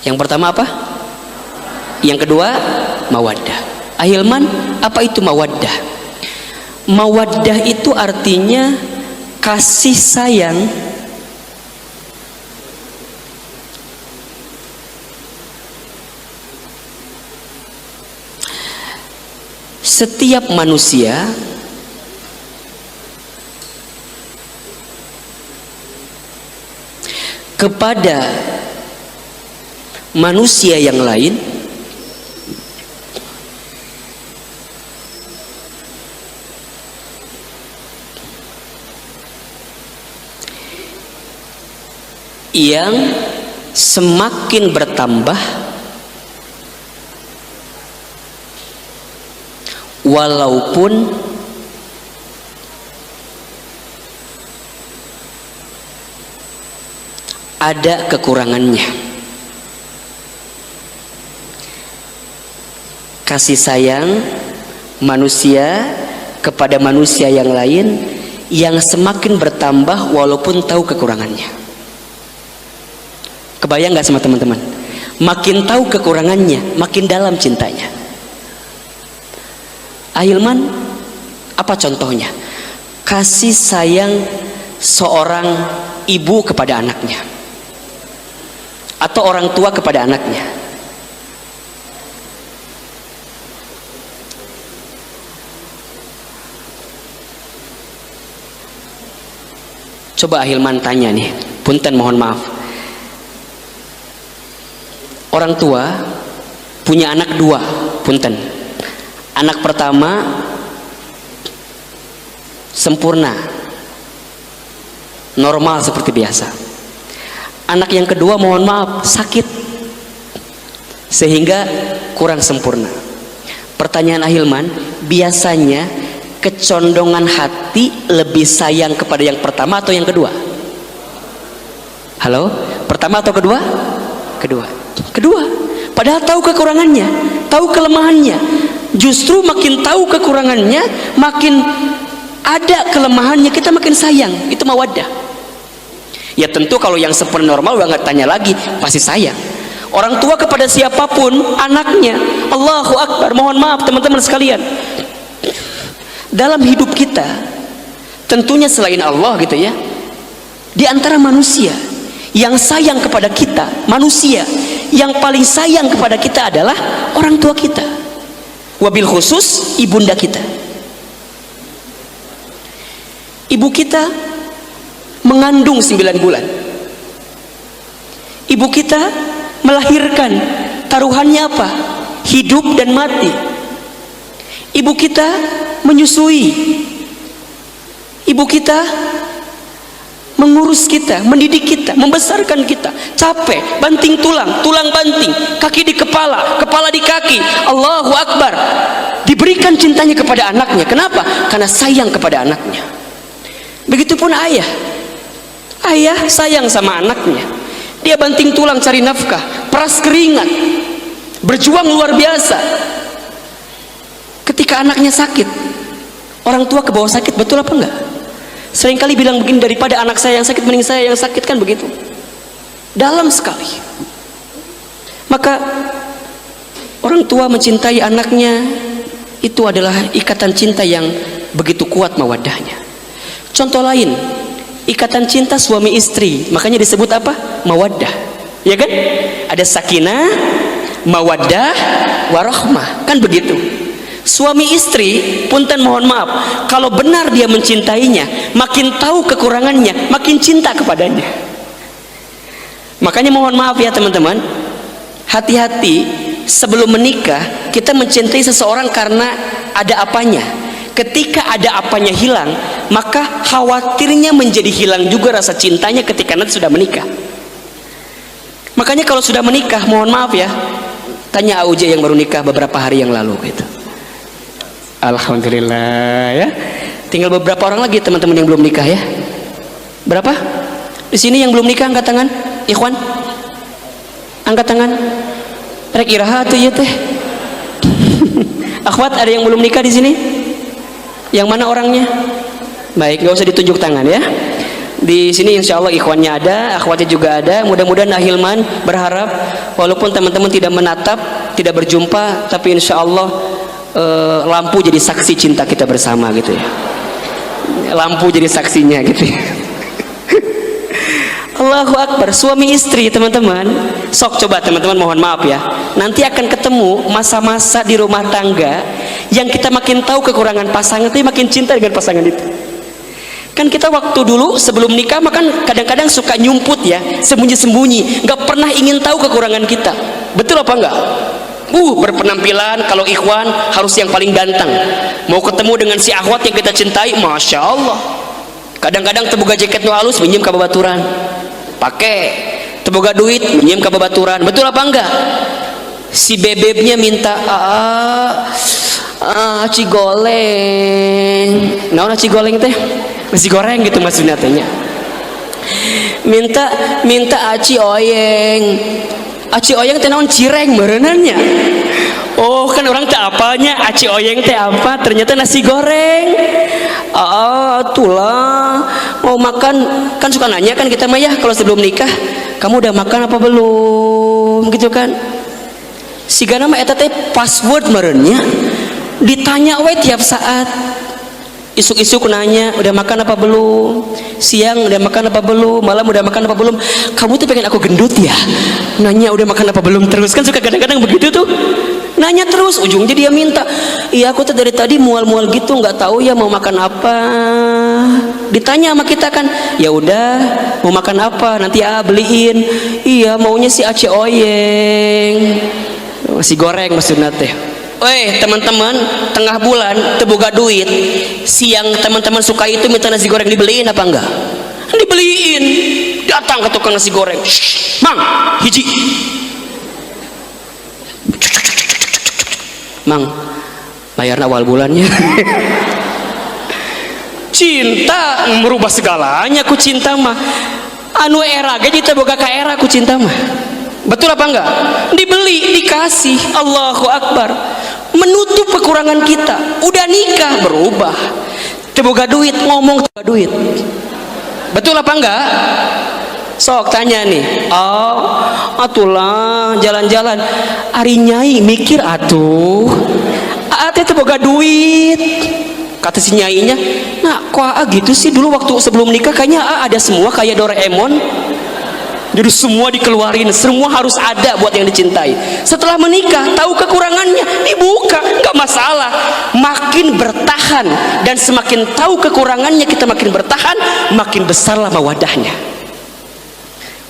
Yang pertama apa? Yang kedua mawaddah. Ahilman, apa itu mawaddah? Mawaddah itu artinya kasih sayang setiap manusia kepada manusia yang lain yang semakin bertambah walaupun ada kekurangannya. Kasih sayang manusia kepada manusia yang lain yang semakin bertambah walaupun tahu kekurangannya. Kebayang gak sama teman-teman? Makin tahu kekurangannya, makin dalam cintanya. Ahilman, apa contohnya? Kasih sayang seorang ibu kepada anaknya, atau orang tua kepada anaknya. Coba Ahilman tanya nih, punten mohon maaf. Orang tua punya anak dua, punten. Anak pertama sempurna, normal seperti biasa. Anak yang kedua mohon maaf sakit sehingga kurang sempurna. Pertanyaan Ahilman, biasanya kecondongan hati lebih sayang kepada yang pertama atau yang kedua? Halo? Pertama atau kedua? Kedua. Padahal tahu kekurangannya, tahu kelemahannya. Justru makin tahu kekurangannya, makin ada kelemahannya, kita makin sayang. Itu mawaddah. Ya tentu kalau yang sempurna normal udah nggak tanya lagi, pasti sayang. Orang tua kepada siapapun anaknya. Allahu Akbar. Mohon maaf teman-teman sekalian, dalam hidup kita tentunya selain Allah gitu ya, di antara manusia yang sayang kepada kita, manusia yang paling sayang kepada kita adalah orang tua kita, wabil khusus ibunda kita. Ibu kita mengandung 9 bulan, ibu kita melahirkan, taruhannya apa? Hidup dan mati. Ibu kita menyusui, ibu kita mengurus kita, mendidik kita, membesarkan kita, capek, banting tulang, tulang banting, kaki di kepala, kepala di kaki, Allahu Akbar, diberikan cintanya kepada anaknya. Kenapa? Karena sayang kepada anaknya. Begitupun ayah, ayah sayang sama anaknya, dia banting tulang cari nafkah, peras keringat, berjuang luar biasa. Ketika anaknya sakit, orang tua ke bawah sakit, betul apa enggak? Seringkali bilang begini, daripada anak saya yang sakit mending saya yang sakit, kan begitu. Dalam sekali. Maka orang tua mencintai anaknya itu adalah ikatan cinta yang begitu kuat mawaddahnya. Contoh lain, ikatan cinta suami istri, makanya disebut apa? Mawaddah. Ya kan? Ada sakinah, mawaddah, warahmah, kan begitu. Suami istri, punten mohon maaf, kalau benar dia mencintainya, makin tahu kekurangannya, makin cinta kepadanya. Makanya mohon maaf ya teman-teman, hati-hati sebelum menikah. Kita mencintai seseorang karena ada apanya. Ketika ada apanya hilang, maka khawatirnya menjadi hilang juga rasa cintanya ketika nanti sudah menikah. Makanya kalau sudah menikah, mohon maaf ya, tanya AUJ yang baru nikah beberapa hari yang lalu gitu. Alhamdulillah ya. Tinggal beberapa orang lagi teman-teman yang belum nikah ya. Berapa? Di sini yang belum nikah angkat tangan, ikhwan. Angkat tangan. Rek iraha tuh ya teh. Akhwat, ada yang belum nikah di sini? Yang mana orangnya? Baik, gak usah ditunjuk tangan ya. Di sini insya Allah ikhwannya ada, akhwatnya juga ada. Mudah-mudahan Ahilman berharap walaupun teman-teman tidak menatap, tidak berjumpa, tapi insya Allah lampu jadi saksi cinta kita bersama gitu ya. Lampu jadi saksinya gitu ya. Allahu Akbar. Suami istri teman-teman, sok coba teman-teman, mohon maaf ya, nanti akan ketemu masa-masa di rumah tangga yang kita makin tahu kekurangan pasangan, tapi makin cinta dengan pasangan itu. Kan kita waktu dulu sebelum nikah makan kadang-kadang suka nyumput ya, sembunyi-sembunyi, nggak pernah ingin tahu kekurangan kita. Betul apa enggak? Berpenampilan kalau ikhwan harus yang paling ganteng. Mau ketemu dengan si akhwat yang kita cintai, masya Allah. Kadang-kadang teboga jaket nu halus minjem ka babaturan, pakai teboga duit minjem ka babaturan. Betul apa enggak? Si bebebnya minta aci goleng. Naon aci goleng teh? Nasi goreng gitu maksudnya tehnya. Minta aci oyeng. Aci oyeng teh naon? Cireng mereunannya. Oh, kan orang teh apanya aci oyeng teh apa? Ternyata nasi goreng. Itulah mau makan, kan suka nanya kan kita mah ya kalau sebelum nikah, kamu udah makan apa belum gitu kan. Sigana mah eta teh password mereunnya. Ditanya we tiap saat. Isuk-isuk nanya, udah makan apa belum? Siang udah makan apa belum? Malam udah makan apa belum? Kamu tuh pengen aku gendut ya? Nanya udah makan apa belum terus, kan suka kadang-kadang begitu tuh. Nanya terus, ujungnya dia minta, iya aku tuh dari tadi mual-mual gitu, nggak tahu ya mau makan apa. Ditanya sama kita kan, ya udah mau makan apa? Nanti beliin. Iya maunya si aci oyeng, nasi goreng maksudnya teh. Teman-teman, tengah bulan teboga duit, siang teman-teman suka itu minta nasi goreng, dibeliin apa enggak? Dibeliin. Datang ke tukang nasi goreng, Mang, hiji. Mang, bayar awal bulannya. Cinta merubah segalanya, ku cinta mah. Anu era gaji teboga ka era ku cinta mah. Betul apa enggak? Dibeli, dikasih. Allahu Akbar. Menutup kekurangan kita. Udah nikah berubah. Teboga duit, ngomong teboga duit. Betul apa enggak? Sok tanya nih. Atulah jalan-jalan. Ari nyai mikir atuh. Ate teboga duit. Kata si nyainya, nah kok gitu sih, dulu waktu sebelum nikah kayaknya ada semua kayak Doraemon. Jadi semua dikeluarin, semua harus ada buat yang dicintai. Setelah menikah, tahu kekurangannya, dibuka, nggak masalah. Makin bertahan dan semakin tahu kekurangannya kita makin bertahan, makin besarlah mawadahnya.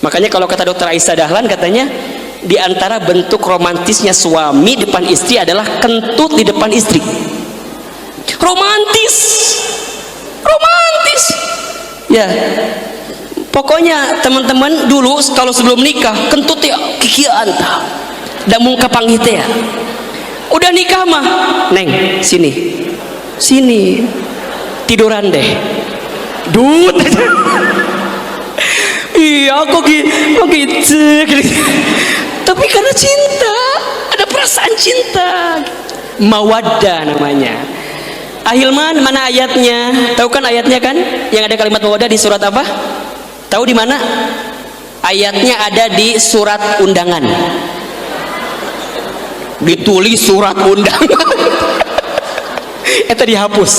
Makanya kalau kata Dr. Aisyah Dahlan katanya, di antara bentuk romantisnya suami depan istri adalah kentut di depan istri. Romantis, romantis. Ya. Pokoknya teman-teman dulu kalau sebelum nikah kentut ya kikian tah. Da mung kapanggih teh ya. Udah nikah mah, Neng, sini. Sini. Tiduran deh. Dut. Iya, kok gitu. Tapi karena cinta, ada perasaan cinta. Mawaddah namanya. Ahilman, mana ayatnya? Tahu kan ayatnya kan? Yang ada kalimat mawaddah di surat apa? Tahu di mana? Ayatnya ada di surat undangan. Ditulis surat undangan. Itu dihapus.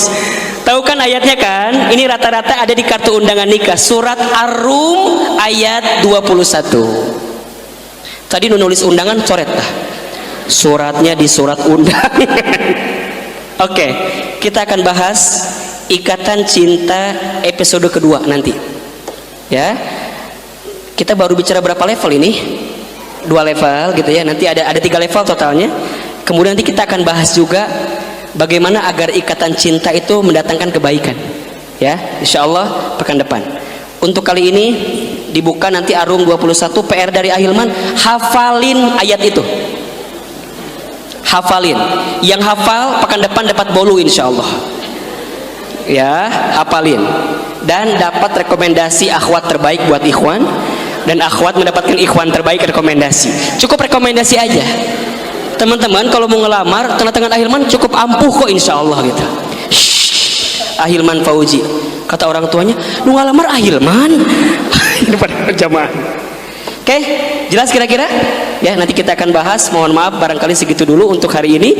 Tahu kan ayatnya kan? Ini rata-rata ada di kartu undangan nikah. Surat Ar-Rum ayat 21. Tadi nulis undangan coret dah. Suratnya di surat undangan. Oke, kita akan bahas ikatan cinta episode kedua nanti. Ya, kita baru bicara berapa level ini? 2 level gitu ya. Nanti ada 3 level totalnya. Kemudian nanti kita akan bahas juga bagaimana agar ikatan cinta itu mendatangkan kebaikan. Ya, insya Allah pekan depan. Untuk kali ini dibuka nanti Ar-Rum 21. PR dari Ahilman, hafalin ayat itu. Hafalin. Yang hafal pekan depan dapat bolu insya Allah. Ya, hafalin. Dan dapat rekomendasi akhwat terbaik buat ikhwan, dan akhwat mendapatkan ikhwan terbaik rekomendasi. Cukup rekomendasi aja. Teman-teman kalau mau ngelamar tanda tangan Ahilman cukup ampuh kok insya Allah gitu. Ahilman Fauzi, kata orang tuanya, lu ngelamar Ahilman. Ini pada jamaah. Oke, jelas kira-kira? Ya, nanti kita akan bahas. Mohon maaf barangkali segitu dulu untuk hari ini.